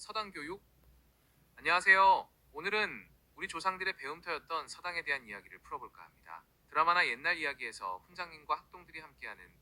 서당 교육? 안녕하세요. 오늘은 우리 조상들의 배움터였던 서당에 대한 이야기를 풀어볼까 합니다. 드라마나 옛날 이야기에서 훈장님과 학동들이 함께하는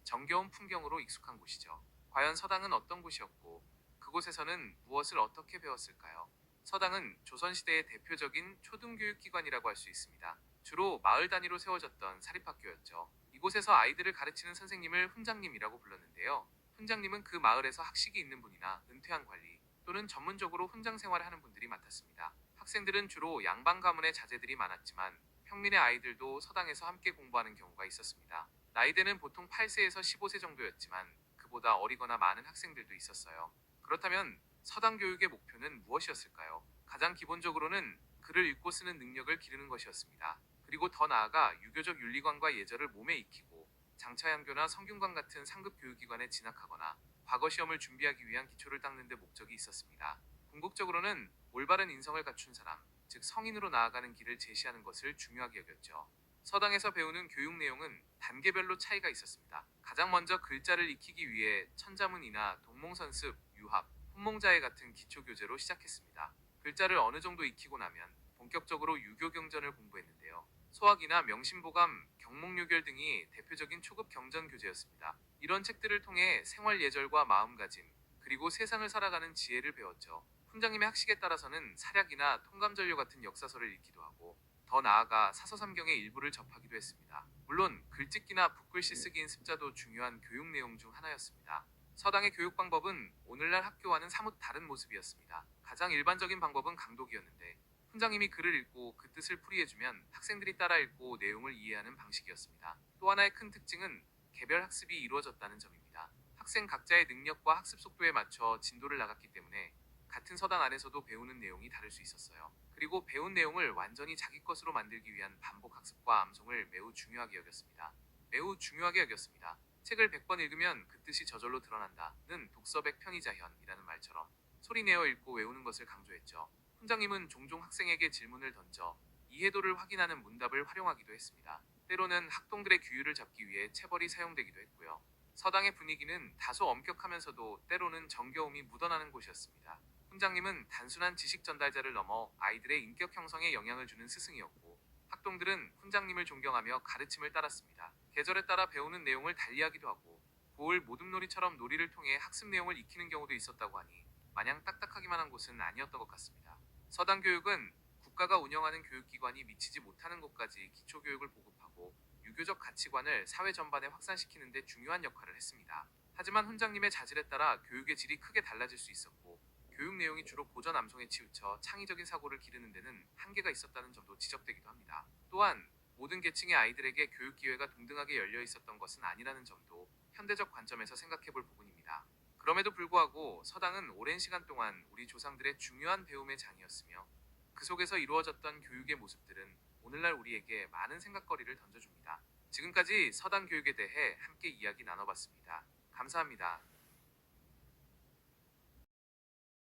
정겨운 풍경으로 익숙한 곳이죠. 과연 서당은 어떤 곳이었고, 그곳에서는 무엇을 어떻게 배웠을까요? 서당은 조선시대의 대표적인 초등교육기관이라고 할 수 있습니다. 주로 마을 단위로 세워졌던 사립학교였죠. 이곳에서 아이들을 가르치는 선생님을 훈장님이라고 불렀는데요. 훈장님은 그 마을에서 학식이 있는 분이나 은퇴한 관리, 또는 전문적으로 훈장 생활을 하는 분들이 맡았습니다. 학생들은 주로 양반 가문의 자제들이 많았지만 평민의 아이들도 서당에서 함께 공부하는 경우가 있었습니다. 나이대는 보통 8세에서 15세 정도였지만 그보다 어리거나 많은 학생들도 있었어요. 그렇다면 서당 교육의 목표는 무엇이었을까요? 가장 기본적으로는 글을 읽고 쓰는 능력을 기르는 것이었습니다. 그리고 더 나아가 유교적 윤리관과 예절을 몸에 익히고 장차양교나 성균관 같은 상급 교육기관에 진학하거나 과거 시험을 준비하기 위한 기초를 닦는 데 목적이 있었습니다. 궁극적으로는 올바른 인성을 갖춘 사람, 즉 성인으로 나아가는 길을 제시하는 것을 중요하게 여겼죠. 서당에서 배우는 교육 내용은 단계별로 차이가 있었습니다. 가장 먼저 글자를 익히기 위해 천자문이나 동몽선습, 유합, 혼몽자해 같은 기초 교재로 시작했습니다. 글자를 어느 정도 익히고 나면 본격적으로 유교 경전을 공부했는데요. 소학이나 명심보감, 경목요결 등이 대표적인 초급 경전 교재였습니다. 이런 책들을 통해 생활 예절과 마음가짐, 그리고 세상을 살아가는 지혜를 배웠죠. 훈장님의 학식에 따라서는 사략이나 통감전류 같은 역사서를 읽기도 하고 더 나아가 사서삼경의 일부를 접하기도 했습니다. 물론 글짓기나 붓글씨 쓰기인 습자도 중요한 교육 내용 중 하나였습니다. 서당의 교육 방법은 오늘날 학교와는 사뭇 다른 모습이었습니다. 가장 일반적인 방법은 강독이었는데 훈장님이 글을 읽고 그 뜻을 풀이해주면 학생들이 따라 읽고 내용을 이해하는 방식이었습니다. 또 하나의 큰 특징은 개별 학습이 이루어졌다는 점입니다. 학생 각자의 능력과 학습 속도에 맞춰 진도를 나갔기 때문에 같은 서당 안에서도 배우는 내용이 다를 수 있었어요. 그리고 배운 내용을 완전히 자기 것으로 만들기 위한 반복 학습과 암송을 매우 중요하게 여겼습니다. 매우 중요하게 여겼습니다. 책을 100번 읽으면 그 뜻이 저절로 드러난다는 독서백 편의자현이라는 말처럼 소리내어 읽고 외우는 것을 강조했죠. 훈장님은 종종 학생에게 질문을 던져 이해도를 확인하는 문답을 활용하기도 했습니다. 때로는 학동들의 규율을 잡기 위해 체벌이 사용되기도 했고요. 서당의 분위기는 다소 엄격하면서도 때로는 정겨움이 묻어나는 곳이었습니다. 훈장님은 단순한 지식 전달자를 넘어 아이들의 인격 형성에 영향을 주는 스승이었고, 학동들은 훈장님을 존경하며 가르침을 따랐습니다. 계절에 따라 배우는 내용을 달리하기도 하고, 고을 모둠놀이처럼 놀이를 통해 학습 내용을 익히는 경우도 있었다고 하니 마냥 딱딱하기만 한 곳은 아니었던 것 같습니다. 서당 교육은 국가가 운영하는 교육기관이 미치지 못하는 곳까지 기초교육을 보급하고 유교적 가치관을 사회 전반에 확산시키는 데 중요한 역할을 했습니다. 하지만 훈장님의 자질에 따라 교육의 질이 크게 달라질 수 있었고, 교육 내용이 주로 고전 암송에 치우쳐 창의적인 사고를 기르는 데는 한계가 있었다는 점도 지적되기도 합니다. 또한 모든 계층의 아이들에게 교육 기회가 동등하게 열려 있었던 것은 아니라는 점도 현대적 관점에서 생각해 볼 부분입니다. 그럼에도 불구하고 서당은 오랜 시간 동안 우리 조상들의 중요한 배움의 장이었으며, 그 속에서 이루어졌던 교육의 모습들은 오늘날 우리에게 많은 생각거리를 던져줍니다. 지금까지 서당 교육에 대해 함께 이야기 나눠봤습니다. 감사합니다.